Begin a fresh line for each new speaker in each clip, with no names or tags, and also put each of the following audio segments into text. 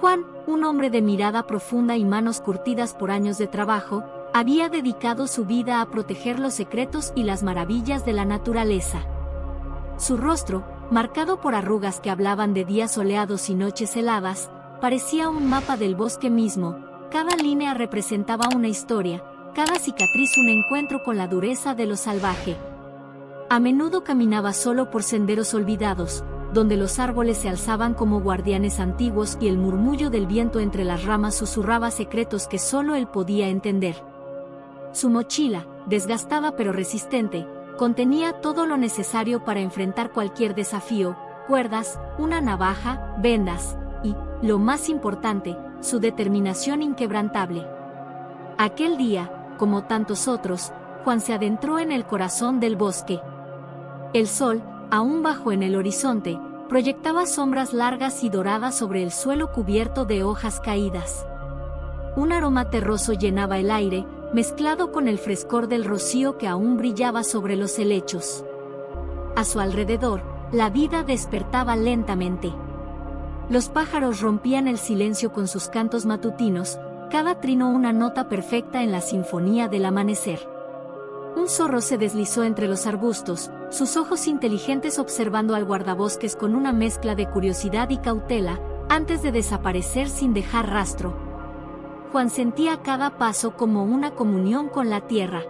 Juan, un hombre de mirada profunda y manos curtidas por años de trabajo, había dedicado su vida a proteger los secretos y las maravillas de la naturaleza. Su rostro, marcado por arrugas que hablaban de días soleados y noches heladas, parecía un mapa del bosque mismo. Cada línea representaba una historia, cada cicatriz un encuentro con la dureza de lo salvaje. A menudo caminaba solo por senderos olvidados, donde los árboles se alzaban como guardianes antiguos y el murmullo del viento entre las ramas susurraba secretos que solo él podía entender. Su mochila, desgastada pero resistente, contenía todo lo necesario para enfrentar cualquier desafío: cuerdas, una navaja, vendas y, lo más importante, su determinación inquebrantable. Aquel día, como tantos otros, Juan se adentró en el corazón del bosque. El sol, aún bajo en el horizonte, proyectaba sombras largas y doradas sobre el suelo cubierto de hojas caídas. Un aroma terroso llenaba el aire, mezclado con el frescor del rocío que aún brillaba sobre los helechos. A su alrededor, la vida despertaba lentamente. Los pájaros rompían el silencio con sus cantos matutinos, cada trino una nota perfecta en la sinfonía del amanecer. Un zorro se deslizó entre los arbustos, sus ojos inteligentes observando al guardabosques con una mezcla de curiosidad y cautela, antes de desaparecer sin dejar rastro. Juan sentía cada paso como una comunión con la tierra.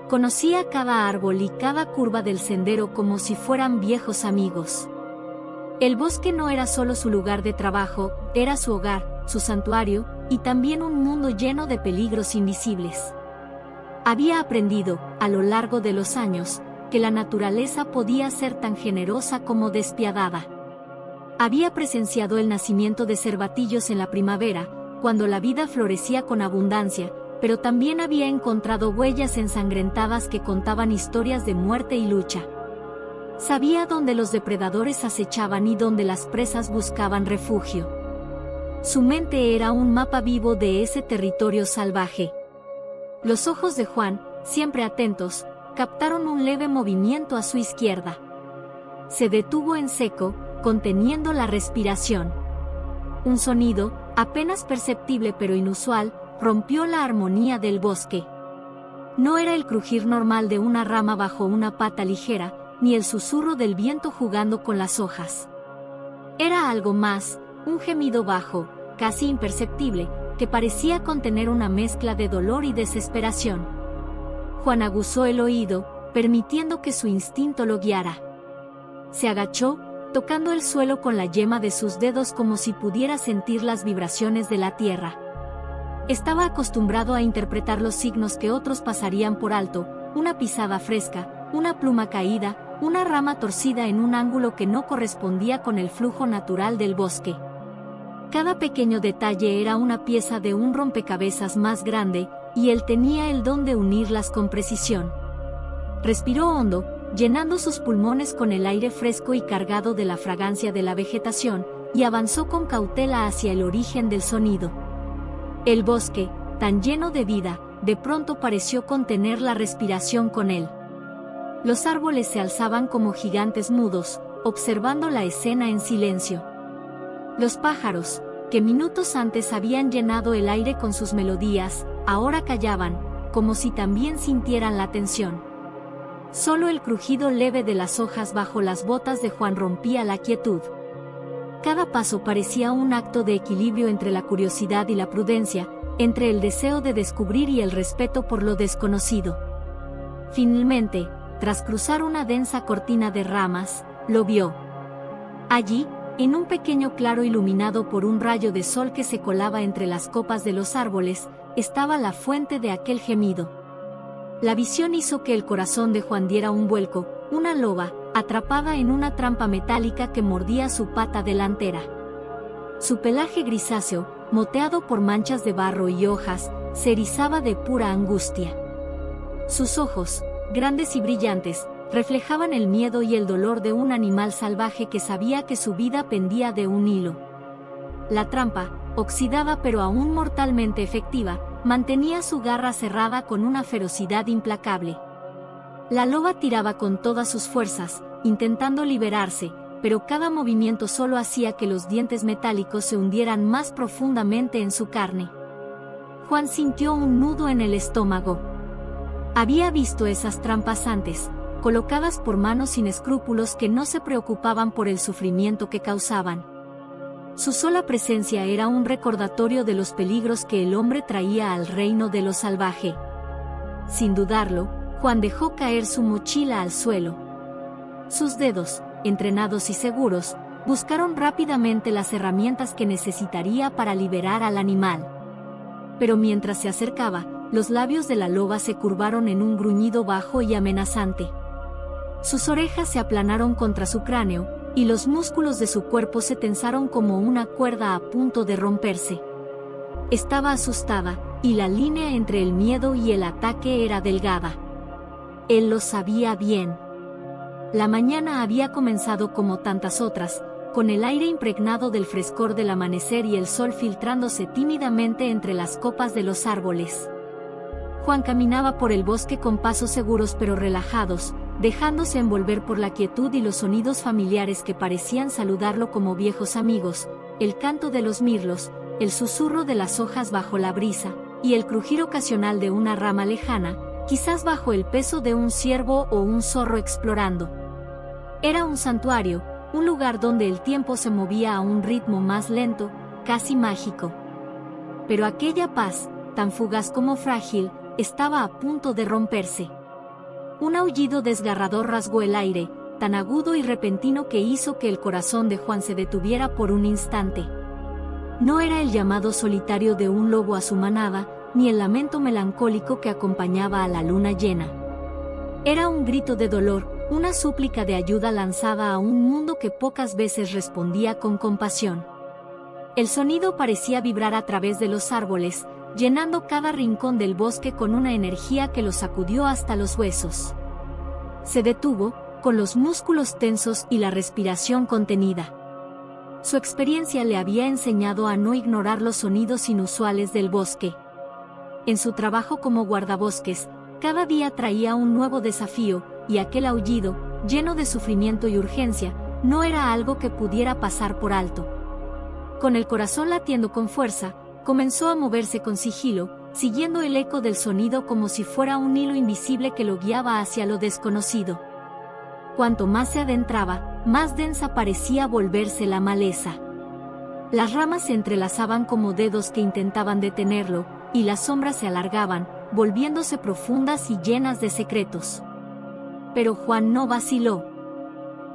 Conocía cada árbol y cada curva del sendero como si fueran viejos amigos. El bosque no era solo su lugar de trabajo, era su hogar, su santuario, y también un mundo lleno de peligros invisibles. Había aprendido, a lo largo de los años, que la naturaleza podía ser tan generosa como despiadada. Había presenciado el nacimiento de cervatillos en la primavera, cuando la vida florecía con abundancia, pero también había encontrado huellas ensangrentadas que contaban historias de muerte y lucha. Sabía dónde los depredadores acechaban y dónde las presas buscaban refugio. Su mente era un mapa vivo de ese territorio salvaje. Los ojos de Juan, siempre atentos, captaron un leve movimiento a su izquierda. Se detuvo en seco, conteniendo la respiración. Un sonido, apenas perceptible pero inusual, rompió la armonía del bosque. No era el crujir normal de una rama bajo una pata ligera, ni el susurro del viento jugando con las hojas. Era algo más, un gemido bajo, casi imperceptible, que parecía contener una mezcla de dolor y desesperación. Juan aguzó el oído, permitiendo que su instinto lo guiara. Se agachó, tocando el suelo con la yema de sus dedos como si pudiera sentir las vibraciones de la tierra. Estaba acostumbrado a interpretar los signos que otros pasarían por alto: una pisada fresca, una pluma caída, una rama torcida en un ángulo que no correspondía con el flujo natural del bosque. Cada pequeño detalle era una pieza de un rompecabezas más grande, y él tenía el don de unirlas con precisión. Respiró hondo, llenando sus pulmones con el aire fresco y cargado de la fragancia de la vegetación, y avanzó con cautela hacia el origen del sonido. El bosque, tan lleno de vida, de pronto pareció contener la respiración con él. Los árboles se alzaban como gigantes mudos, observando la escena en silencio. Los pájaros, que minutos antes habían llenado el aire con sus melodías, ahora callaban, como si también sintieran la tensión. Solo el crujido leve de las hojas bajo las botas de Juan rompía la quietud. Cada paso parecía un acto de equilibrio entre la curiosidad y la prudencia, entre el deseo de descubrir y el respeto por lo desconocido. Finalmente, tras cruzar una densa cortina de ramas, lo vio. Allí, en un pequeño claro iluminado por un rayo de sol que se colaba entre las copas de los árboles, estaba la fuente de aquel gemido. La visión hizo que el corazón de Juan diera un vuelco: una loba, atrapada en una trampa metálica que mordía su pata delantera. Su pelaje grisáceo, moteado por manchas de barro y hojas, se erizaba de pura angustia. Sus ojos, grandes y brillantes, reflejaban el miedo y el dolor de un animal salvaje que sabía que su vida pendía de un hilo. La trampa, oxidada pero aún mortalmente efectiva, mantenía su garra cerrada con una ferocidad implacable. La loba tiraba con todas sus fuerzas, intentando liberarse, pero cada movimiento solo hacía que los dientes metálicos se hundieran más profundamente en su carne. Juan sintió un nudo en el estómago. Había visto esas trampas antes, colocadas por manos sin escrúpulos que no se preocupaban por el sufrimiento que causaban. Su sola presencia era un recordatorio de los peligros que el hombre traía al reino de lo salvaje. Sin dudarlo, Juan dejó caer su mochila al suelo. Sus dedos, entrenados y seguros, buscaron rápidamente las herramientas que necesitaría para liberar al animal. Pero mientras se acercaba, los labios de la loba se curvaron en un gruñido bajo y amenazante. Sus orejas se aplanaron contra su cráneo, y los músculos de su cuerpo se tensaron como una cuerda a punto de romperse. Estaba asustada, y la línea entre el miedo y el ataque era delgada. Él lo sabía bien. La mañana había comenzado como tantas otras, con el aire impregnado del frescor del amanecer y el sol filtrándose tímidamente entre las copas de los árboles. Juan caminaba por el bosque con pasos seguros pero relajados, dejándose envolver por la quietud y los sonidos familiares que parecían saludarlo como viejos amigos, el canto de los mirlos, el susurro de las hojas bajo la brisa, y el crujir ocasional de una rama lejana, quizás bajo el peso de un ciervo o un zorro explorando. Era un santuario, un lugar donde el tiempo se movía a un ritmo más lento, casi mágico. Pero aquella paz, tan fugaz como frágil, estaba a punto de romperse. Un aullido desgarrador rasgó el aire, tan agudo y repentino que hizo que el corazón de Juan se detuviera por un instante. No era el llamado solitario de un lobo a su manada, ni el lamento melancólico que acompañaba a la luna llena. Era un grito de dolor, una súplica de ayuda lanzada a un mundo que pocas veces respondía con compasión. El sonido parecía vibrar a través de los árboles, llenando cada rincón del bosque con una energía que lo sacudió hasta los huesos. Se detuvo, con los músculos tensos y la respiración contenida. Su experiencia le había enseñado a no ignorar los sonidos inusuales del bosque. En su trabajo como guardabosques, cada día traía un nuevo desafío, y aquel aullido, lleno de sufrimiento y urgencia, no era algo que pudiera pasar por alto. Con el corazón latiendo con fuerza, comenzó a moverse con sigilo, siguiendo el eco del sonido como si fuera un hilo invisible que lo guiaba hacia lo desconocido. Cuanto más se adentraba, más densa parecía volverse la maleza. Las ramas se entrelazaban como dedos que intentaban detenerlo, y las sombras se alargaban, volviéndose profundas y llenas de secretos. Pero Juan no vaciló.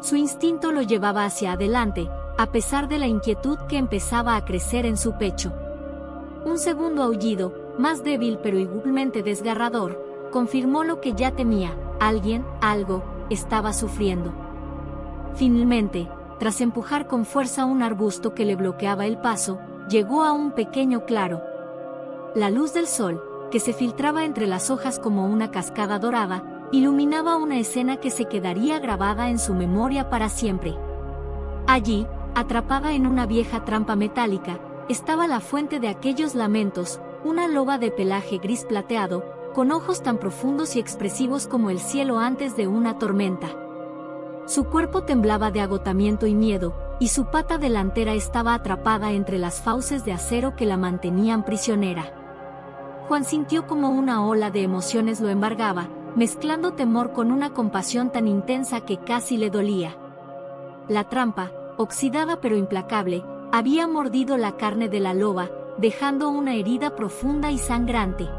Su instinto lo llevaba hacia adelante, a pesar de la inquietud que empezaba a crecer en su pecho. Un segundo aullido, más débil pero igualmente desgarrador, confirmó lo que ya temía: alguien, algo, estaba sufriendo. Finalmente, tras empujar con fuerza un arbusto que le bloqueaba el paso, llegó a un pequeño claro. La luz del sol, que se filtraba entre las hojas como una cascada dorada, iluminaba una escena que se quedaría grabada en su memoria para siempre. Allí, atrapada en una vieja trampa metálica, estaba la fuente de aquellos lamentos, una loba de pelaje gris plateado, con ojos tan profundos y expresivos como el cielo antes de una tormenta. Su cuerpo temblaba de agotamiento y miedo, y su pata delantera estaba atrapada entre las fauces de acero que la mantenían prisionera. Juan sintió como una ola de emociones lo embargaba, mezclando temor con una compasión tan intensa que casi le dolía. La trampa, oxidada pero implacable, había mordido la carne de la loba, dejando una herida profunda y sangrante.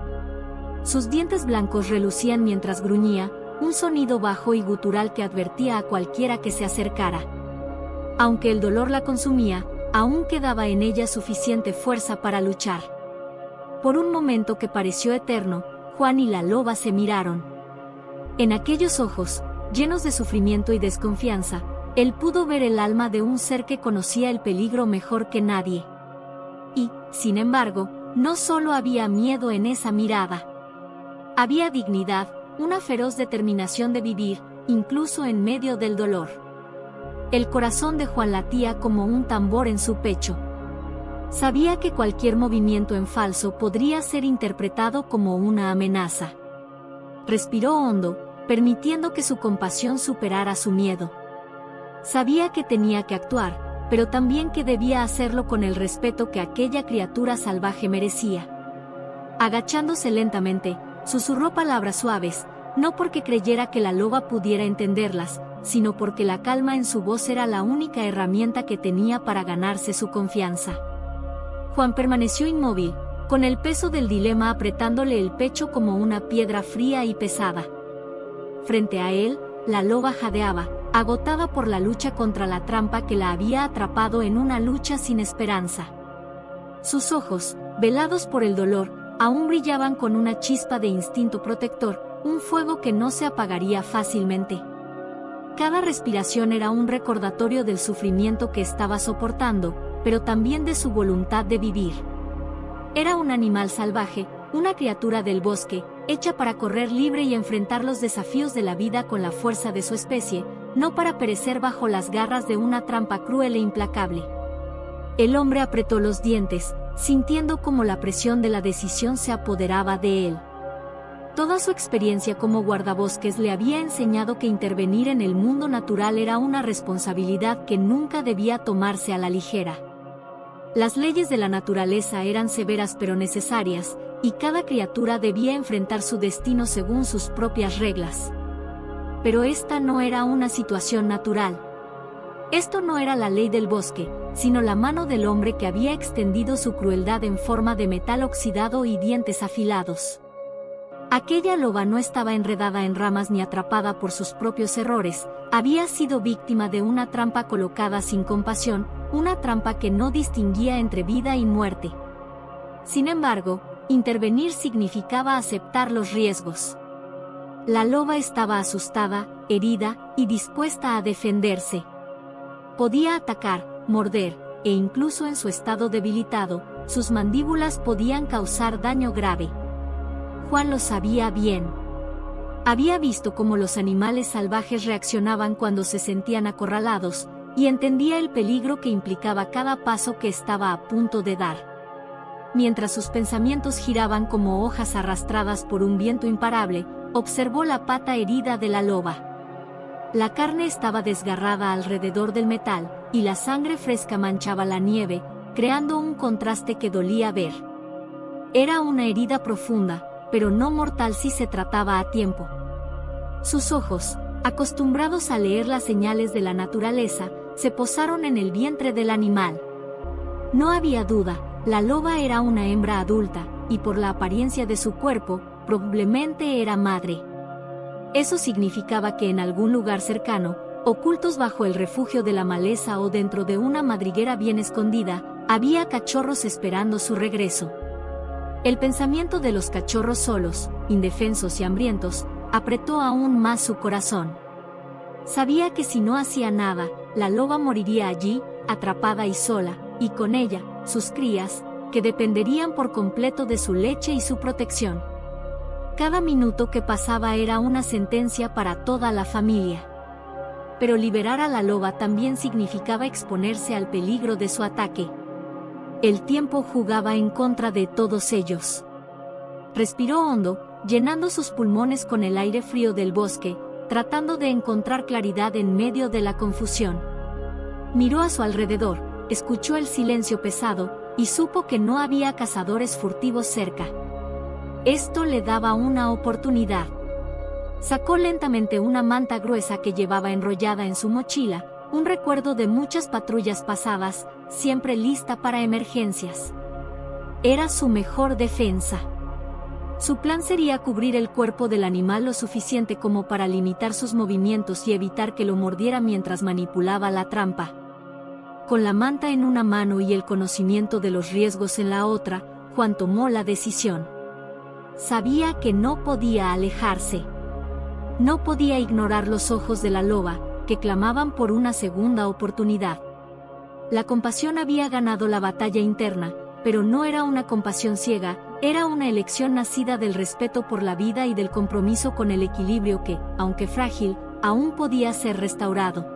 Sus dientes blancos relucían mientras gruñía, un sonido bajo y gutural que advertía a cualquiera que se acercara. Aunque el dolor la consumía, aún quedaba en ella suficiente fuerza para luchar. Por un momento que pareció eterno, Juan y la loba se miraron. En aquellos ojos, llenos de sufrimiento y desconfianza, él pudo ver el alma de un ser que conocía el peligro mejor que nadie. Y, sin embargo, no solo había miedo en esa mirada. Había dignidad, una feroz determinación de vivir, incluso en medio del dolor. El corazón de Juan latía como un tambor en su pecho. Sabía que cualquier movimiento en falso podría ser interpretado como una amenaza. Respiró hondo, permitiendo que su compasión superara su miedo. Sabía que tenía que actuar, pero también que debía hacerlo con el respeto que aquella criatura salvaje merecía. Agachándose lentamente, susurró palabras suaves, no porque creyera que la loba pudiera entenderlas, sino porque la calma en su voz era la única herramienta que tenía para ganarse su confianza. Juan permaneció inmóvil, con el peso del dilema apretándole el pecho como una piedra fría y pesada. Frente a él, la loba jadeaba, agotada por la lucha contra la trampa que la había atrapado en una lucha sin esperanza. Sus ojos, velados por el dolor, aún brillaban con una chispa de instinto protector, un fuego que no se apagaría fácilmente. Cada respiración era un recordatorio del sufrimiento que estaba soportando, pero también de su voluntad de vivir. Era un animal salvaje, una criatura del bosque, hecha para correr libre y enfrentar los desafíos de la vida con la fuerza de su especie, no para perecer bajo las garras de una trampa cruel e implacable. El hombre apretó los dientes, sintiendo cómo la presión de la decisión se apoderaba de él. Toda su experiencia como guardabosques le había enseñado que intervenir en el mundo natural era una responsabilidad que nunca debía tomarse a la ligera. Las leyes de la naturaleza eran severas pero necesarias, y cada criatura debía enfrentar su destino según sus propias reglas. Pero esta no era una situación natural. Esto no era la ley del bosque, sino la mano del hombre que había extendido su crueldad en forma de metal oxidado y dientes afilados. Aquella loba no estaba enredada en ramas ni atrapada por sus propios errores, había sido víctima de una trampa colocada sin compasión, una trampa que no distinguía entre vida y muerte. Sin embargo, intervenir significaba aceptar los riesgos. La loba estaba asustada, herida y dispuesta a defenderse. Podía atacar, morder, e incluso en su estado debilitado, sus mandíbulas podían causar daño grave. Juan lo sabía bien. Había visto cómo los animales salvajes reaccionaban cuando se sentían acorralados, y entendía el peligro que implicaba cada paso que estaba a punto de dar. Mientras sus pensamientos giraban como hojas arrastradas por un viento imparable, observó la pata herida de la loba. La carne estaba desgarrada alrededor del metal, y la sangre fresca manchaba la nieve, creando un contraste que dolía ver. Era una herida profunda, pero no mortal si se trataba a tiempo. Sus ojos, acostumbrados a leer las señales de la naturaleza, se posaron en el vientre del animal. No había duda, la loba era una hembra adulta, y por la apariencia de su cuerpo, probablemente era madre. Eso significaba que en algún lugar cercano, ocultos bajo el refugio de la maleza o dentro de una madriguera bien escondida, había cachorros esperando su regreso. El pensamiento de los cachorros solos, indefensos y hambrientos, apretó aún más su corazón. Sabía que si no hacía nada, la loba moriría allí, atrapada y sola, y con ella, sus crías, que dependerían por completo de su leche y su protección. Cada minuto que pasaba era una sentencia para toda la familia. Pero liberar a la loba también significaba exponerse al peligro de su ataque. El tiempo jugaba en contra de todos ellos. Respiró hondo, llenando sus pulmones con el aire frío del bosque, tratando de encontrar claridad en medio de la confusión. Miró a su alrededor, escuchó el silencio pesado, y supo que no había cazadores furtivos cerca. Esto le daba una oportunidad. Sacó lentamente una manta gruesa que llevaba enrollada en su mochila, un recuerdo de muchas patrullas pasadas, siempre lista para emergencias. Era su mejor defensa. Su plan sería cubrir el cuerpo del animal lo suficiente como para limitar sus movimientos y evitar que lo mordiera mientras manipulaba la trampa. Con la manta en una mano y el conocimiento de los riesgos en la otra, Juan tomó la decisión. Sabía que no podía alejarse. No podía ignorar los ojos de la loba, que clamaban por una segunda oportunidad. La compasión había ganado la batalla interna, pero no era una compasión ciega, era una elección nacida del respeto por la vida y del compromiso con el equilibrio que, aunque frágil, aún podía ser restaurado.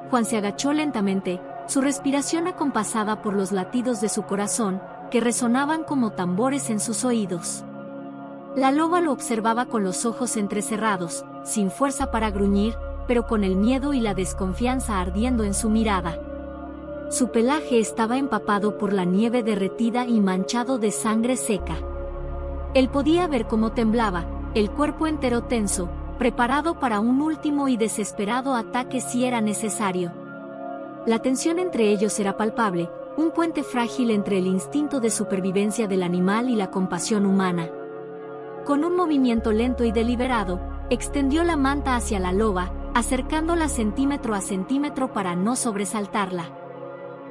Juan se agachó lentamente, su respiración acompasada por los latidos de su corazón, que resonaban como tambores en sus oídos. La loba lo observaba con los ojos entrecerrados, sin fuerza para gruñir, pero con el miedo y la desconfianza ardiendo en su mirada. Su pelaje estaba empapado por la nieve derretida y manchado de sangre seca. Él podía ver cómo temblaba, el cuerpo entero tenso, preparado para un último y desesperado ataque si era necesario. La tensión entre ellos era palpable, un puente frágil entre el instinto de supervivencia del animal y la compasión humana. Con un movimiento lento y deliberado, extendió la manta hacia la loba, acercándola centímetro a centímetro para no sobresaltarla.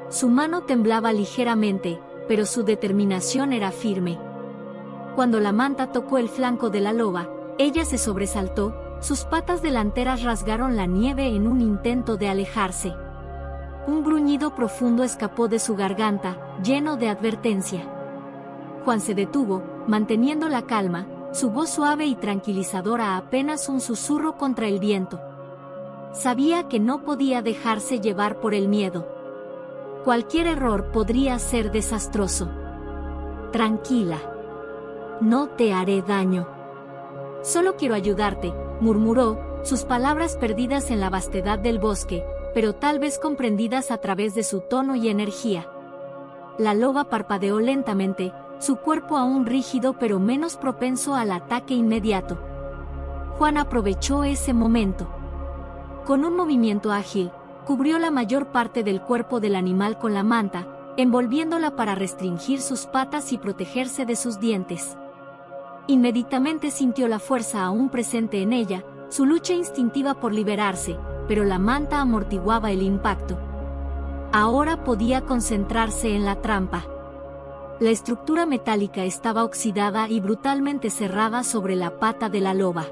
Su mano temblaba ligeramente, pero su determinación era firme. Cuando la manta tocó el flanco de la loba, ella se sobresaltó, sus patas delanteras rasgaron la nieve en un intento de alejarse. Un gruñido profundo escapó de su garganta, lleno de advertencia. Juan se detuvo, manteniendo la calma, su voz suave y tranquilizadora apenas un susurro contra el viento. Sabía que no podía dejarse llevar por el miedo. Cualquier error podría ser desastroso. Tranquila. No te haré daño. Solo quiero ayudarte, murmuró, sus palabras perdidas en la vastedad del bosque, pero tal vez comprendidas a través de su tono y energía. La loba parpadeó lentamente, su cuerpo aún rígido pero menos propenso al ataque inmediato. Juan aprovechó ese momento. Con un movimiento ágil, cubrió la mayor parte del cuerpo del animal con la manta, envolviéndola para restringir sus patas y protegerse de sus dientes. Inmediatamente sintió la fuerza aún presente en ella, su lucha instintiva por liberarse, pero la manta amortiguaba el impacto. Ahora podía concentrarse en la trampa. La estructura metálica estaba oxidada y brutalmente cerrada sobre la pata de la loba.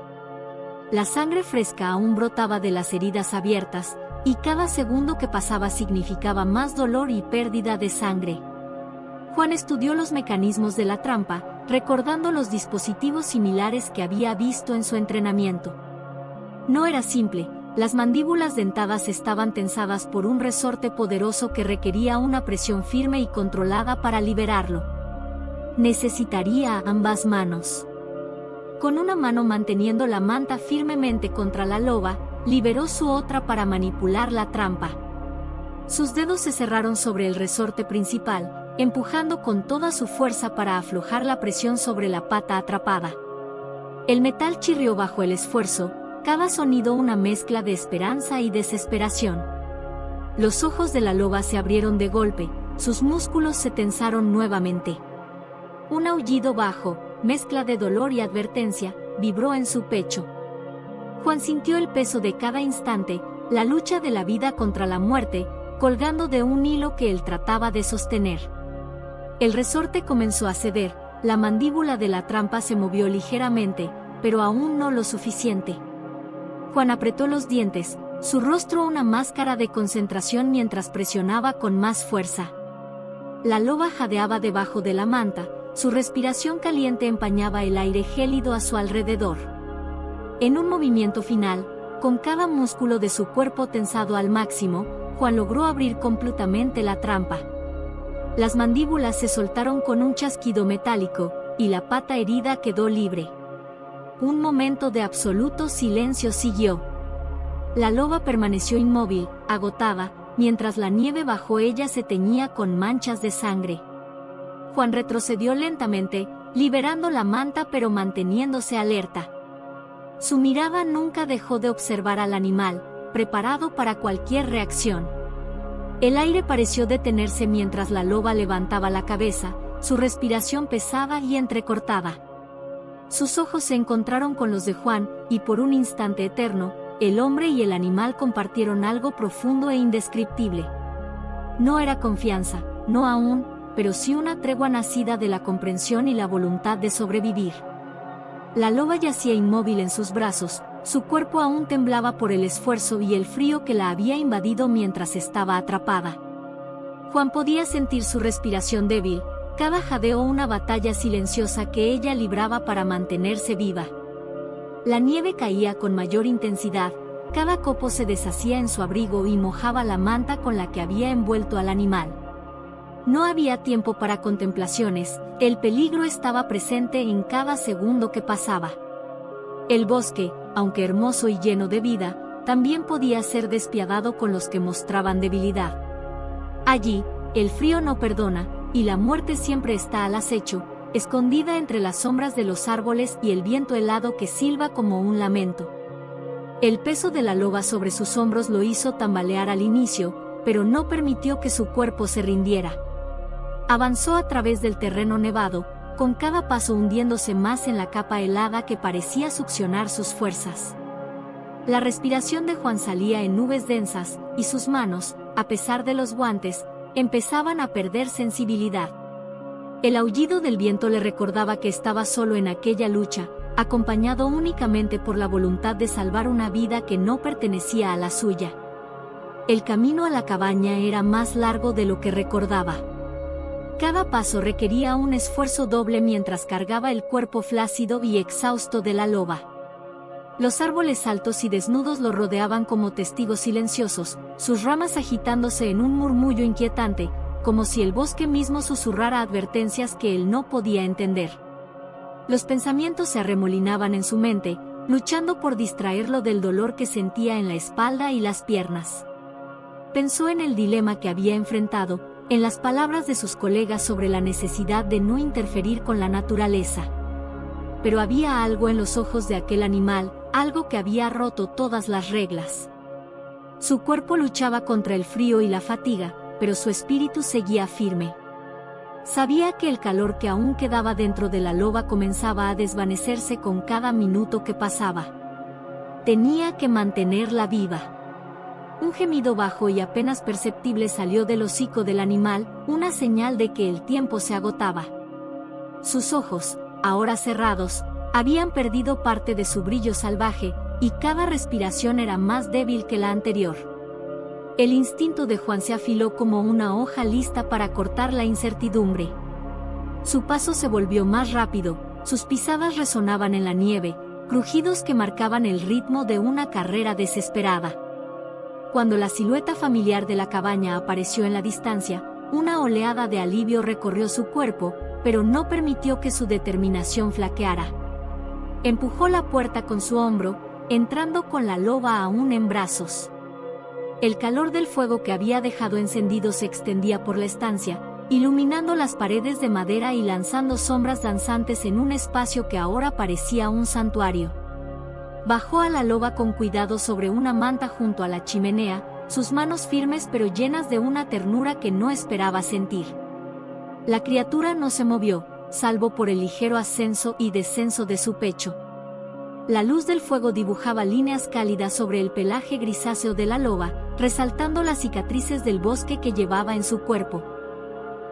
La sangre fresca aún brotaba de las heridas abiertas, y cada segundo que pasaba significaba más dolor y pérdida de sangre. Juan estudió los mecanismos de la trampa, recordando los dispositivos similares que había visto en su entrenamiento. No era simple, las mandíbulas dentadas estaban tensadas por un resorte poderoso que requería una presión firme y controlada para liberarlo. Necesitaría ambas manos. Con una mano manteniendo la manta firmemente contra la loba, liberó su otra para manipular la trampa. Sus dedos se cerraron sobre el resorte principal, empujando con toda su fuerza para aflojar la presión sobre la pata atrapada. El metal chirrió bajo el esfuerzo, cada sonido una mezcla de esperanza y desesperación. Los ojos de la loba se abrieron de golpe, sus músculos se tensaron nuevamente. Un aullido bajo, mezcla de dolor y advertencia, vibró en su pecho. Juan sintió el peso de cada instante, la lucha de la vida contra la muerte, colgando de un hilo que él trataba de sostener. El resorte comenzó a ceder, la mandíbula de la trampa se movió ligeramente, pero aún no lo suficiente. Juan apretó los dientes, su rostro una máscara de concentración mientras presionaba con más fuerza. La loba jadeaba debajo de la manta, su respiración caliente empañaba el aire gélido a su alrededor. En un movimiento final, con cada músculo de su cuerpo tensado al máximo, Juan logró abrir completamente la trampa. Las mandíbulas se soltaron con un chasquido metálico, y la pata herida quedó libre. Un momento de absoluto silencio siguió. La loba permaneció inmóvil, agotada, mientras la nieve bajo ella se teñía con manchas de sangre. Juan retrocedió lentamente, liberando la manta pero manteniéndose alerta. Su mirada nunca dejó de observar al animal, preparado para cualquier reacción. El aire pareció detenerse mientras la loba levantaba la cabeza, su respiración pesada y entrecortada. Sus ojos se encontraron con los de Juan, y por un instante eterno, el hombre y el animal compartieron algo profundo e indescriptible. No era confianza, no aún, pero sí una tregua nacida de la comprensión y la voluntad de sobrevivir. La loba yacía inmóvil en sus brazos, su cuerpo aún temblaba por el esfuerzo y el frío que la había invadido mientras estaba atrapada. Juan podía sentir su respiración débil, cada jadeo una batalla silenciosa que ella libraba para mantenerse viva. La nieve caía con mayor intensidad, cada copo se deshacía en su abrigo y mojaba la manta con la que había envuelto al animal. No había tiempo para contemplaciones, el peligro estaba presente en cada segundo que pasaba. El bosque, aunque hermoso y lleno de vida, también podía ser despiadado con los que mostraban debilidad. Allí, el frío no perdona, y la muerte siempre está al acecho, escondida entre las sombras de los árboles y el viento helado que silba como un lamento. El peso de la loba sobre sus hombros lo hizo tambalear al inicio, pero no permitió que su cuerpo se rindiera. Avanzó a través del terreno nevado, con cada paso hundiéndose más en la capa helada que parecía succionar sus fuerzas. La respiración de Juan salía en nubes densas, y sus manos, a pesar de los guantes, empezaban a perder sensibilidad. El aullido del viento le recordaba que estaba solo en aquella lucha, acompañado únicamente por la voluntad de salvar una vida que no pertenecía a la suya. El camino a la cabaña era más largo de lo que recordaba. Cada paso requería un esfuerzo doble mientras cargaba el cuerpo flácido y exhausto de la loba. Los árboles altos y desnudos lo rodeaban como testigos silenciosos, sus ramas agitándose en un murmullo inquietante, como si el bosque mismo susurrara advertencias que él no podía entender. Los pensamientos se arremolinaban en su mente, luchando por distraerlo del dolor que sentía en la espalda y las piernas. Pensó en el dilema que había enfrentado, en las palabras de sus colegas sobre la necesidad de no interferir con la naturaleza. Pero había algo en los ojos de aquel animal, algo que había roto todas las reglas. Su cuerpo luchaba contra el frío y la fatiga, pero su espíritu seguía firme. Sabía que el calor que aún quedaba dentro de la loba comenzaba a desvanecerse con cada minuto que pasaba. Tenía que mantenerla viva. Un gemido bajo y apenas perceptible salió del hocico del animal, una señal de que el tiempo se agotaba. Sus ojos, ahora cerrados, habían perdido parte de su brillo salvaje, y cada respiración era más débil que la anterior. El instinto de Juan se afiló como una hoja lista para cortar la incertidumbre. Su paso se volvió más rápido, sus pisadas resonaban en la nieve, crujidos que marcaban el ritmo de una carrera desesperada. Cuando la silueta familiar de la cabaña apareció en la distancia, una oleada de alivio recorrió su cuerpo, pero no permitió que su determinación flaqueara. Empujó la puerta con su hombro, entrando con la loba aún en brazos. El calor del fuego que había dejado encendido se extendía por la estancia, iluminando las paredes de madera y lanzando sombras danzantes en un espacio que ahora parecía un santuario. Bajó a la loba con cuidado sobre una manta junto a la chimenea, sus manos firmes pero llenas de una ternura que no esperaba sentir. La criatura no se movió, salvo por el ligero ascenso y descenso de su pecho. La luz del fuego dibujaba líneas cálidas sobre el pelaje grisáceo de la loba, resaltando las cicatrices del bosque que llevaba en su cuerpo.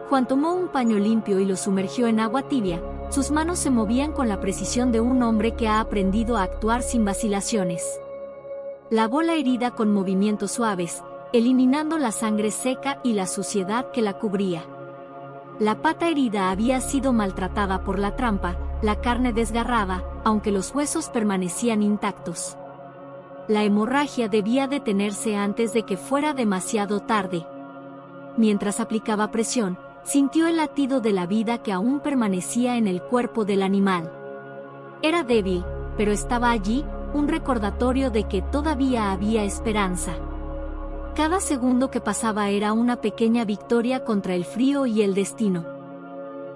Juan tomó un paño limpio y lo sumergió en agua tibia, sus manos se movían con la precisión de un hombre que ha aprendido a actuar sin vacilaciones. Lavó la herida con movimientos suaves, eliminando la sangre seca y la suciedad que la cubría. La pata herida había sido maltratada por la trampa, la carne desgarrada, aunque los huesos permanecían intactos. La hemorragia debía detenerse antes de que fuera demasiado tarde. Mientras aplicaba presión, sintió el latido de la vida que aún permanecía en el cuerpo del animal. Era débil, pero estaba allí, un recordatorio de que todavía había esperanza. Cada segundo que pasaba era una pequeña victoria contra el frío y el destino.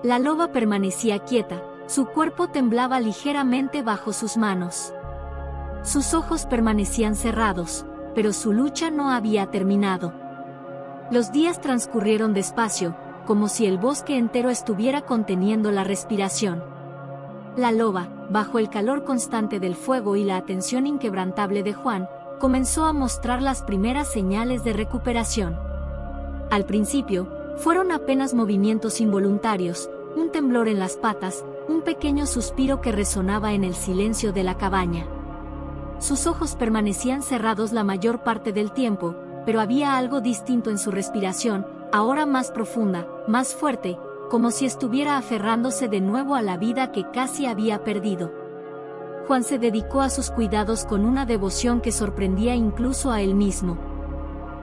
La loba permanecía quieta, su cuerpo temblaba ligeramente bajo sus manos. Sus ojos permanecían cerrados, pero su lucha no había terminado. Los días transcurrieron despacio, como si el bosque entero estuviera conteniendo la respiración. La loba, bajo el calor constante del fuego y la atención inquebrantable de Juan, comenzó a mostrar las primeras señales de recuperación. Al principio, fueron apenas movimientos involuntarios, un temblor en las patas, un pequeño suspiro que resonaba en el silencio de la cabaña. Sus ojos permanecían cerrados la mayor parte del tiempo, pero había algo distinto en su respiración, ahora más profunda, más fuerte, como si estuviera aferrándose de nuevo a la vida que casi había perdido. Juan se dedicó a sus cuidados con una devoción que sorprendía incluso a él mismo.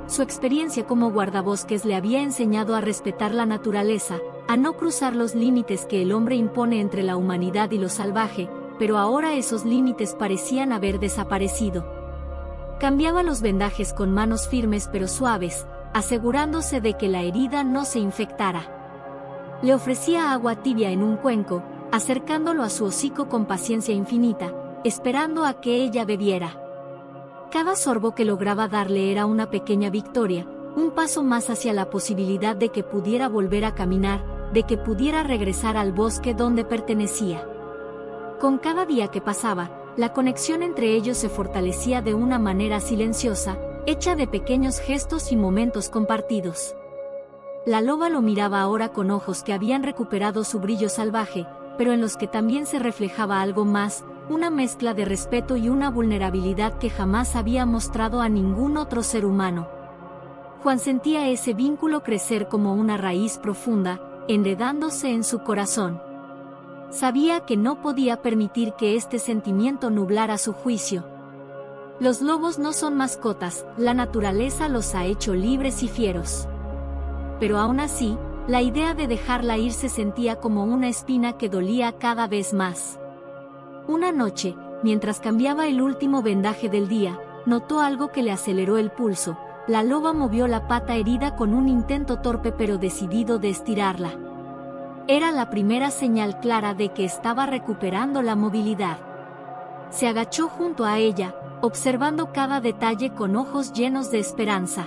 Su experiencia como guardabosques le había enseñado a respetar la naturaleza, a no cruzar los límites que el hombre impone entre la humanidad y lo salvaje, pero ahora esos límites parecían haber desaparecido. Cambiaba los vendajes con manos firmes pero suaves, asegurándose de que la herida no se infectara. Le ofrecía agua tibia en un cuenco, acercándolo a su hocico con paciencia infinita, esperando a que ella bebiera. Cada sorbo que lograba darle era una pequeña victoria, un paso más hacia la posibilidad de que pudiera volver a caminar, de que pudiera regresar al bosque donde pertenecía. Con cada día que pasaba, la conexión entre ellos se fortalecía de una manera silenciosa, hecha de pequeños gestos y momentos compartidos. La loba lo miraba ahora con ojos que habían recuperado su brillo salvaje, pero en los que también se reflejaba algo más, una mezcla de respeto y una vulnerabilidad que jamás había mostrado a ningún otro ser humano. Juan sentía ese vínculo crecer como una raíz profunda, enredándose en su corazón. Sabía que no podía permitir que este sentimiento nublara su juicio. Los lobos no son mascotas, la naturaleza los ha hecho libres y fieros. Pero aún así, la idea de dejarla ir se sentía como una espina que dolía cada vez más. Una noche, mientras cambiaba el último vendaje del día, notó algo que le aceleró el pulso. La loba movió la pata herida con un intento torpe pero decidido de estirarla. Era la primera señal clara de que estaba recuperando la movilidad. Se agachó junto a ella, observando cada detalle con ojos llenos de esperanza.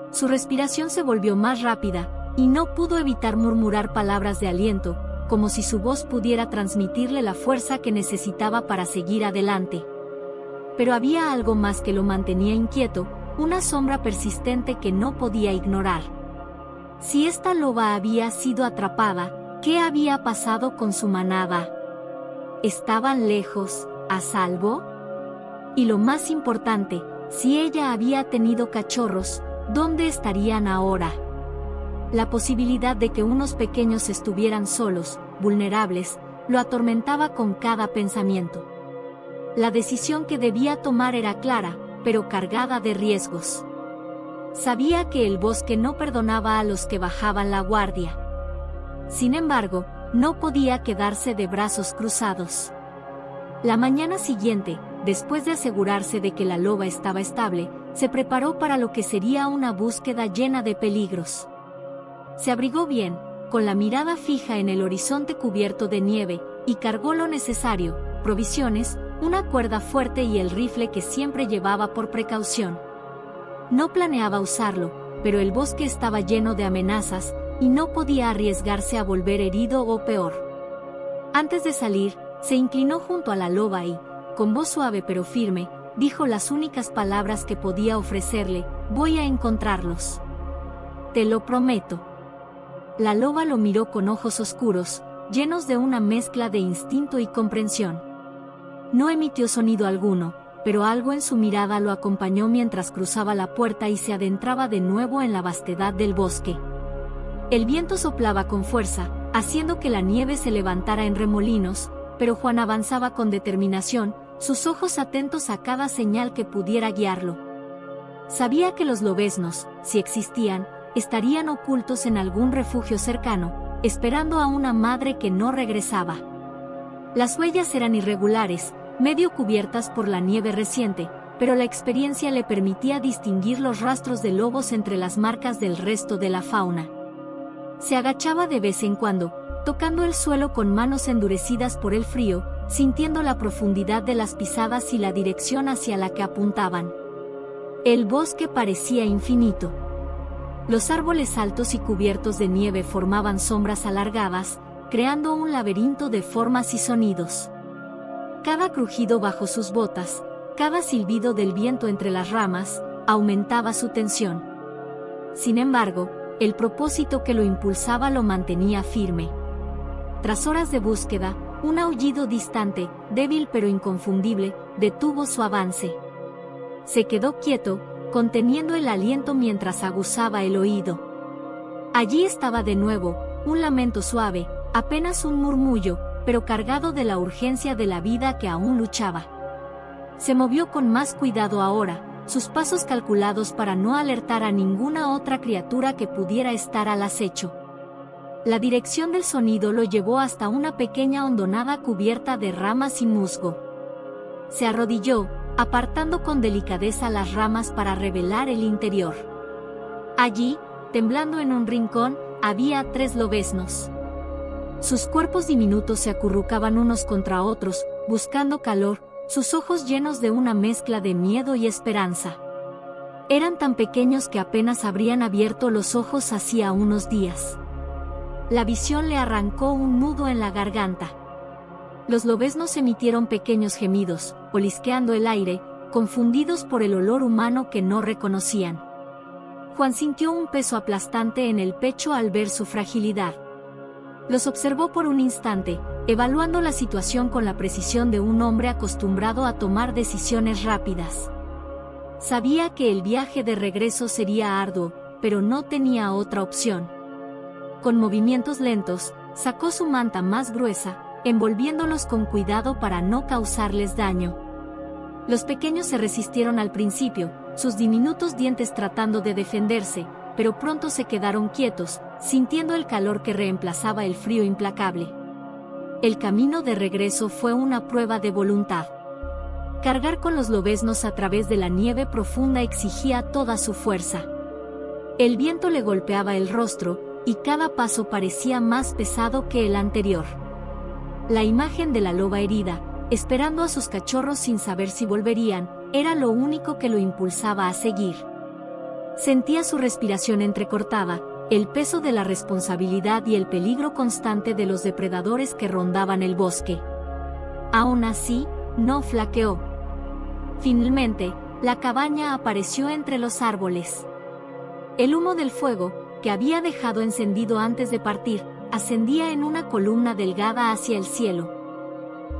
Su respiración se volvió más rápida, y no pudo evitar murmurar palabras de aliento, como si su voz pudiera transmitirle la fuerza que necesitaba para seguir adelante. Pero había algo más que lo mantenía inquieto, una sombra persistente que no podía ignorar. Si esta loba había sido atrapada, ¿qué había pasado con su manada? ¿Estaban lejos, a salvo? Y lo más importante, si ella había tenido cachorros, ¿dónde estarían ahora? La posibilidad de que unos pequeños estuvieran solos, vulnerables, lo atormentaba con cada pensamiento. La decisión que debía tomar era clara, pero cargada de riesgos. Sabía que el bosque no perdonaba a los que bajaban la guardia. Sin embargo, no podía quedarse de brazos cruzados. La mañana siguiente, después de asegurarse de que la loba estaba estable, se preparó para lo que sería una búsqueda llena de peligros. Se abrigó bien, con la mirada fija en el horizonte cubierto de nieve, y cargó lo necesario, provisiones, una cuerda fuerte y el rifle que siempre llevaba por precaución. No planeaba usarlo, pero el bosque estaba lleno de amenazas, y no podía arriesgarse a volver herido o peor. Antes de salir, se inclinó junto a la loba y, con voz suave pero firme, dijo las únicas palabras que podía ofrecerle: «Voy a encontrarlos. Te lo prometo». La loba lo miró con ojos oscuros, llenos de una mezcla de instinto y comprensión. No emitió sonido alguno, pero algo en su mirada lo acompañó mientras cruzaba la puerta y se adentraba de nuevo en la vastedad del bosque. El viento soplaba con fuerza, haciendo que la nieve se levantara en remolinos, pero Juan avanzaba con determinación, sus ojos atentos a cada señal que pudiera guiarlo. Sabía que los lobeznos, si existían, estarían ocultos en algún refugio cercano, esperando a una madre que no regresaba. Las huellas eran irregulares, medio cubiertas por la nieve reciente, pero la experiencia le permitía distinguir los rastros de lobos entre las marcas del resto de la fauna. Se agachaba de vez en cuando, tocando el suelo con manos endurecidas por el frío, sintiendo la profundidad de las pisadas y la dirección hacia la que apuntaban. El bosque parecía infinito. Los árboles altos y cubiertos de nieve formaban sombras alargadas, creando un laberinto de formas y sonidos. Cada crujido bajo sus botas, cada silbido del viento entre las ramas, aumentaba su tensión. Sin embargo, el propósito que lo impulsaba lo mantenía firme. Tras horas de búsqueda, un aullido distante, débil pero inconfundible, detuvo su avance. Se quedó quieto, conteniendo el aliento mientras aguzaba el oído. Allí estaba de nuevo, un lamento suave, apenas un murmullo, pero cargado de la urgencia de la vida que aún luchaba. Se movió con más cuidado ahora, sus pasos calculados para no alertar a ninguna otra criatura que pudiera estar al acecho. La dirección del sonido lo llevó hasta una pequeña hondonada cubierta de ramas y musgo. Se arrodilló, apartando con delicadeza las ramas para revelar el interior. Allí, temblando en un rincón, había 3 lobeznos. Sus cuerpos diminutos se acurrucaban unos contra otros, buscando calor, sus ojos llenos de una mezcla de miedo y esperanza. Eran tan pequeños que apenas habrían abierto los ojos hacía unos días. La visión le arrancó un nudo en la garganta. Los lobeznos emitieron pequeños gemidos, olisqueando el aire, confundidos por el olor humano que no reconocían. Juan sintió un peso aplastante en el pecho al ver su fragilidad. Los observó por un instante, evaluando la situación con la precisión de un hombre acostumbrado a tomar decisiones rápidas. Sabía que el viaje de regreso sería arduo, pero no tenía otra opción. Con movimientos lentos, sacó su manta más gruesa, envolviéndolos con cuidado para no causarles daño. Los pequeños se resistieron al principio, sus diminutos dientes tratando de defenderse, pero pronto se quedaron quietos, sintiendo el calor que reemplazaba el frío implacable. El camino de regreso fue una prueba de voluntad. Cargar con los lobeznos a través de la nieve profunda exigía toda su fuerza. El viento le golpeaba el rostro, y cada paso parecía más pesado que el anterior. La imagen de la loba herida, esperando a sus cachorros sin saber si volverían, era lo único que lo impulsaba a seguir. Sentía su respiración entrecortada, el peso de la responsabilidad y el peligro constante de los depredadores que rondaban el bosque. Aún así, no flaqueó. Finalmente, la cabaña apareció entre los árboles. El humo del fuego, que había dejado encendido antes de partir, ascendía en una columna delgada hacia el cielo.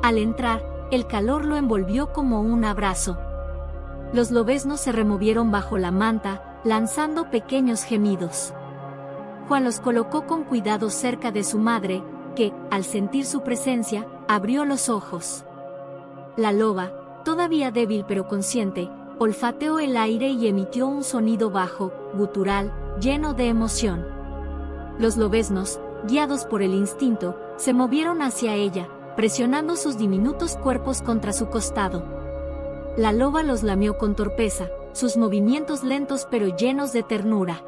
Al entrar, el calor lo envolvió como un abrazo. Los lobeznos se removieron bajo la manta, lanzando pequeños gemidos. Juan los colocó con cuidado cerca de su madre, que, al sentir su presencia, abrió los ojos. La loba, todavía débil pero consciente, olfateó el aire y emitió un sonido bajo, gutural, lleno de emoción. Los lobeznos, guiados por el instinto, se movieron hacia ella, presionando sus diminutos cuerpos contra su costado. La loba los lamió con torpeza, sus movimientos lentos pero llenos de ternura.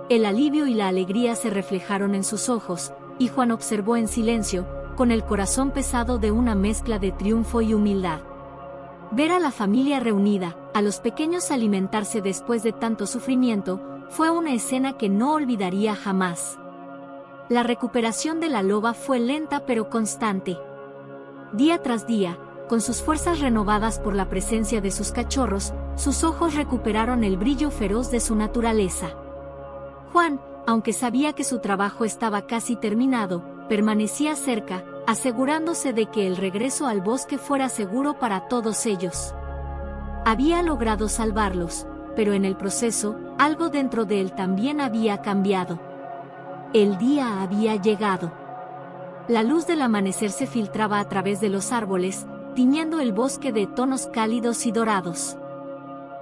El alivio y la alegría se reflejaron en sus ojos, y Juan observó en silencio, con el corazón pesado de una mezcla de triunfo y humildad. Ver a la familia reunida, a los pequeños alimentarse después de tanto sufrimiento, fue una escena que no olvidaría jamás. La recuperación de la loba fue lenta pero constante. Día tras día, con sus fuerzas renovadas por la presencia de sus cachorros, sus ojos recuperaron el brillo feroz de su naturaleza. Juan, aunque sabía que su trabajo estaba casi terminado, permanecía cerca, asegurándose de que el regreso al bosque fuera seguro para todos ellos. Había logrado salvarlos, pero en el proceso, algo dentro de él también había cambiado. El día había llegado. La luz del amanecer se filtraba a través de los árboles, tiñendo el bosque de tonos cálidos y dorados.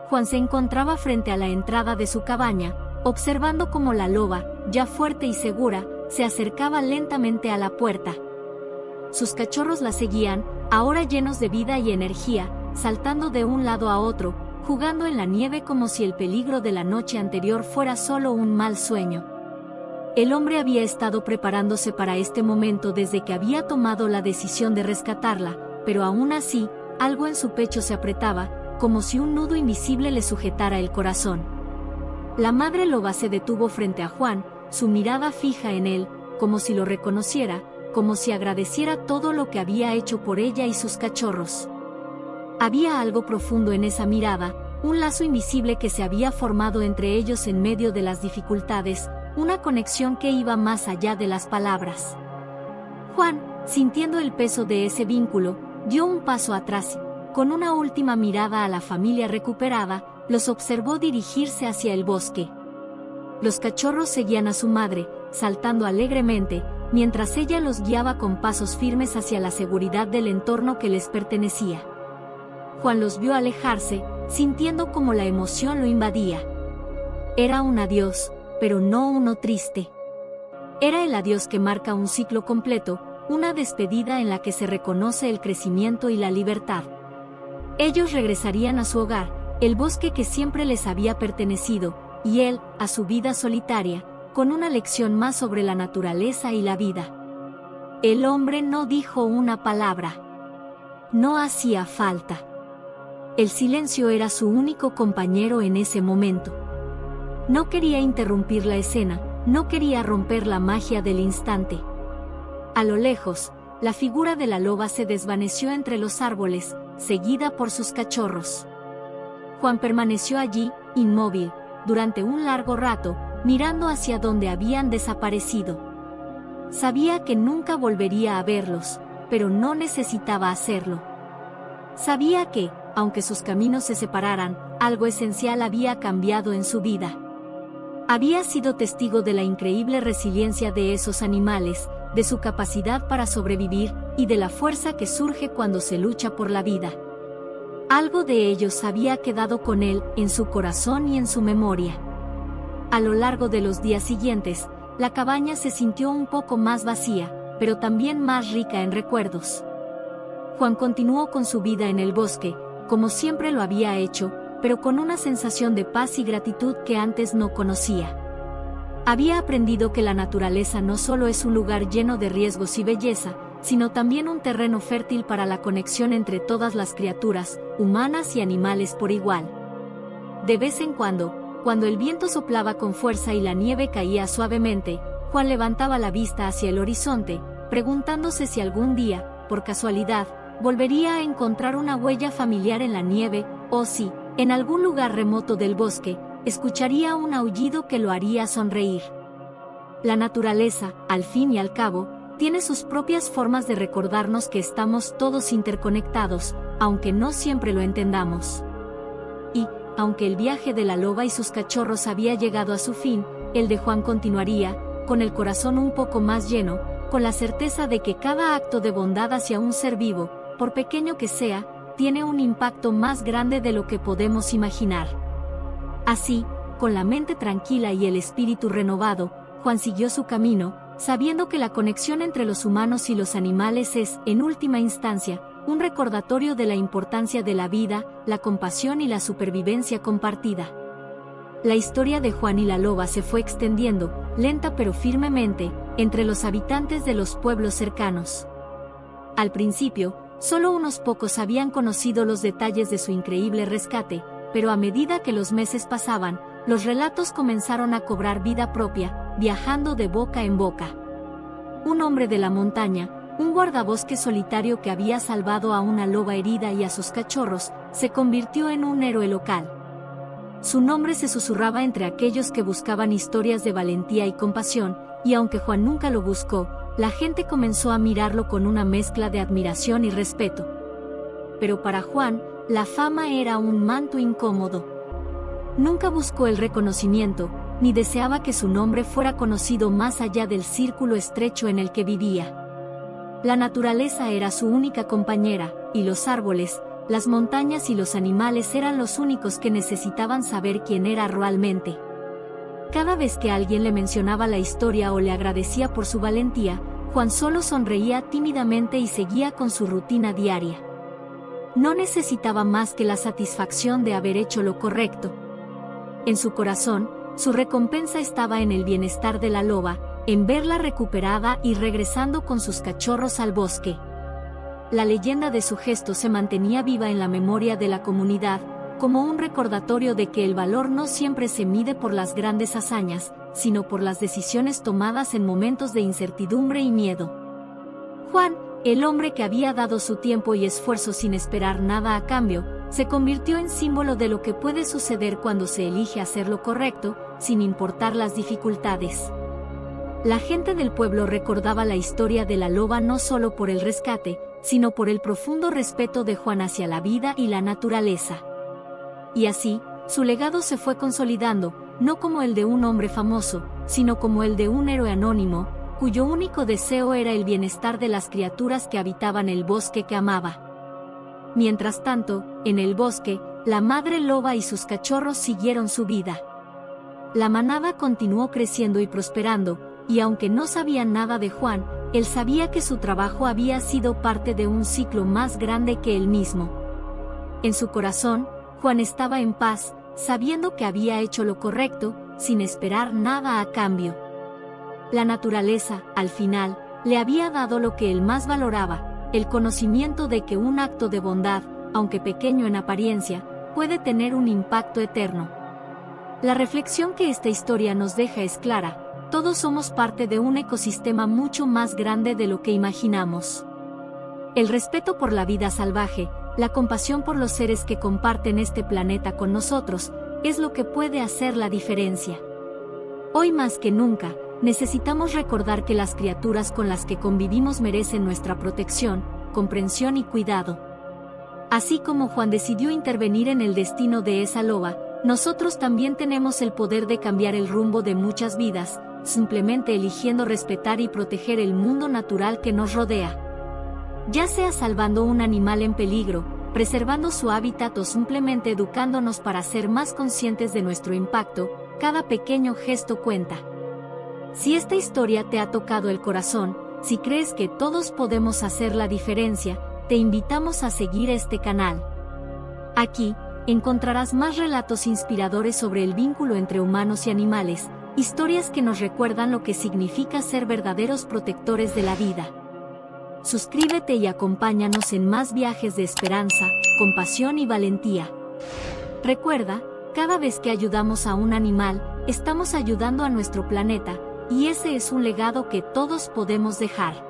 Juan se encontraba frente a la entrada de su cabaña, observando cómo la loba, ya fuerte y segura, se acercaba lentamente a la puerta. Sus cachorros la seguían, ahora llenos de vida y energía, saltando de un lado a otro, jugando en la nieve como si el peligro de la noche anterior fuera solo un mal sueño. El hombre había estado preparándose para este momento desde que había tomado la decisión de rescatarla, pero aún así, algo en su pecho se apretaba, como si un nudo invisible le sujetara el corazón. La madre loba se detuvo frente a Juan, su mirada fija en él, como si lo reconociera, como si agradeciera todo lo que había hecho por ella y sus cachorros. Había algo profundo en esa mirada, un lazo invisible que se había formado entre ellos en medio de las dificultades, una conexión que iba más allá de las palabras. Juan, sintiendo el peso de ese vínculo, dio un paso atrás. Con una última mirada a la familia recuperada, los observó dirigirse hacia el bosque. Los cachorros seguían a su madre, saltando alegremente, mientras ella los guiaba con pasos firmes hacia la seguridad del entorno que les pertenecía. Juan los vio alejarse, sintiendo como la emoción lo invadía. Era un adiós, pero no uno triste. Era el adiós que marca un ciclo completo, una despedida en la que se reconoce el crecimiento y la libertad. Ellos regresarían a su hogar, el bosque que siempre les había pertenecido, y él, a su vida solitaria, con una lección más sobre la naturaleza y la vida. El hombre no dijo una palabra. No hacía falta. El silencio era su único compañero en ese momento. No quería interrumpir la escena, no quería romper la magia del instante. A lo lejos, la figura de la loba se desvaneció entre los árboles, seguida por sus cachorros. Juan permaneció allí, inmóvil, durante un largo rato, mirando hacia donde habían desaparecido. Sabía que nunca volvería a verlos, pero no necesitaba hacerlo. Sabía que, aunque sus caminos se separaran, algo esencial había cambiado en su vida. Había sido testigo de la increíble resiliencia de esos animales, de su capacidad para sobrevivir, y de la fuerza que surge cuando se lucha por la vida. Algo de ellos había quedado con él, en su corazón y en su memoria. A lo largo de los días siguientes, la cabaña se sintió un poco más vacía, pero también más rica en recuerdos. Juan continuó con su vida en el bosque, como siempre lo había hecho, pero con una sensación de paz y gratitud que antes no conocía. Había aprendido que la naturaleza no solo es un lugar lleno de riesgos y belleza, sino también un terreno fértil para la conexión entre todas las criaturas, humanas y animales por igual. De vez en cuando el viento soplaba con fuerza y la nieve caía suavemente, Juan levantaba la vista hacia el horizonte, preguntándose si algún día, por casualidad, volvería a encontrar una huella familiar en la nieve, o si, en algún lugar remoto del bosque, escucharía un aullido que lo haría sonreír. La naturaleza, al fin y al cabo, tiene sus propias formas de recordarnos que estamos todos interconectados, aunque no siempre lo entendamos. Y, aunque el viaje de la loba y sus cachorros había llegado a su fin, el de Juan continuaría, con el corazón un poco más lleno, con la certeza de que cada acto de bondad hacia un ser vivo, por pequeño que sea, tiene un impacto más grande de lo que podemos imaginar. Así, con la mente tranquila y el espíritu renovado, Juan siguió su camino, sabiendo que la conexión entre los humanos y los animales es, en última instancia, un recordatorio de la importancia de la vida, la compasión y la supervivencia compartida. La historia de Juan y la loba se fue extendiendo, lenta pero firmemente, entre los habitantes de los pueblos cercanos. Al principio, solo unos pocos habían conocido los detalles de su increíble rescate, pero a medida que los meses pasaban, los relatos comenzaron a cobrar vida propia, viajando de boca en boca. Un hombre de la montaña, un guardabosque solitario que había salvado a una loba herida y a sus cachorros, se convirtió en un héroe local. Su nombre se susurraba entre aquellos que buscaban historias de valentía y compasión, y aunque Juan nunca lo buscó, la gente comenzó a mirarlo con una mezcla de admiración y respeto. Pero para Juan, la fama era un manto incómodo. Nunca buscó el reconocimiento, ni deseaba que su nombre fuera conocido más allá del círculo estrecho en el que vivía. La naturaleza era su única compañera, y los árboles, las montañas y los animales eran los únicos que necesitaban saber quién era realmente. Cada vez que alguien le mencionaba la historia o le agradecía por su valentía, Juan solo sonreía tímidamente y seguía con su rutina diaria. No necesitaba más que la satisfacción de haber hecho lo correcto. En su corazón, su recompensa estaba en el bienestar de la loba, en verla recuperada y regresando con sus cachorros al bosque. La leyenda de su gesto se mantenía viva en la memoria de la comunidad, como un recordatorio de que el valor no siempre se mide por las grandes hazañas, sino por las decisiones tomadas en momentos de incertidumbre y miedo. Juan, el hombre que había dado su tiempo y esfuerzo sin esperar nada a cambio, se convirtió en símbolo de lo que puede suceder cuando se elige hacer lo correcto, sin importar las dificultades. La gente del pueblo recordaba la historia de la loba no solo por el rescate, sino por el profundo respeto de Juan hacia la vida y la naturaleza. Y así, su legado se fue consolidando, no como el de un hombre famoso, sino como el de un héroe anónimo, cuyo único deseo era el bienestar de las criaturas que habitaban el bosque que amaba. Mientras tanto, en el bosque, la madre loba y sus cachorros siguieron su vida. La manada continuó creciendo y prosperando, y aunque no sabían nada de Juan, él sabía que su trabajo había sido parte de un ciclo más grande que él mismo. En su corazón, Juan estaba en paz, sabiendo que había hecho lo correcto, sin esperar nada a cambio. La naturaleza, al final, le había dado lo que él más valoraba, el conocimiento de que un acto de bondad, aunque pequeño en apariencia, puede tener un impacto eterno. La reflexión que esta historia nos deja es clara: todos somos parte de un ecosistema mucho más grande de lo que imaginamos. El respeto por la vida salvaje, la compasión por los seres que comparten este planeta con nosotros, es lo que puede hacer la diferencia. Hoy más que nunca, necesitamos recordar que las criaturas con las que convivimos merecen nuestra protección, comprensión y cuidado. Así como Juan decidió intervenir en el destino de esa loba, nosotros también tenemos el poder de cambiar el rumbo de muchas vidas, simplemente eligiendo respetar y proteger el mundo natural que nos rodea. Ya sea salvando un animal en peligro, preservando su hábitat o simplemente educándonos para ser más conscientes de nuestro impacto, cada pequeño gesto cuenta. Si esta historia te ha tocado el corazón, si crees que todos podemos hacer la diferencia, te invitamos a seguir este canal. Aquí, encontrarás más relatos inspiradores sobre el vínculo entre humanos y animales, historias que nos recuerdan lo que significa ser verdaderos protectores de la vida. Suscríbete y acompáñanos en más viajes de esperanza, compasión y valentía. Recuerda, cada vez que ayudamos a un animal, estamos ayudando a nuestro planeta, y ese es un legado que todos podemos dejar.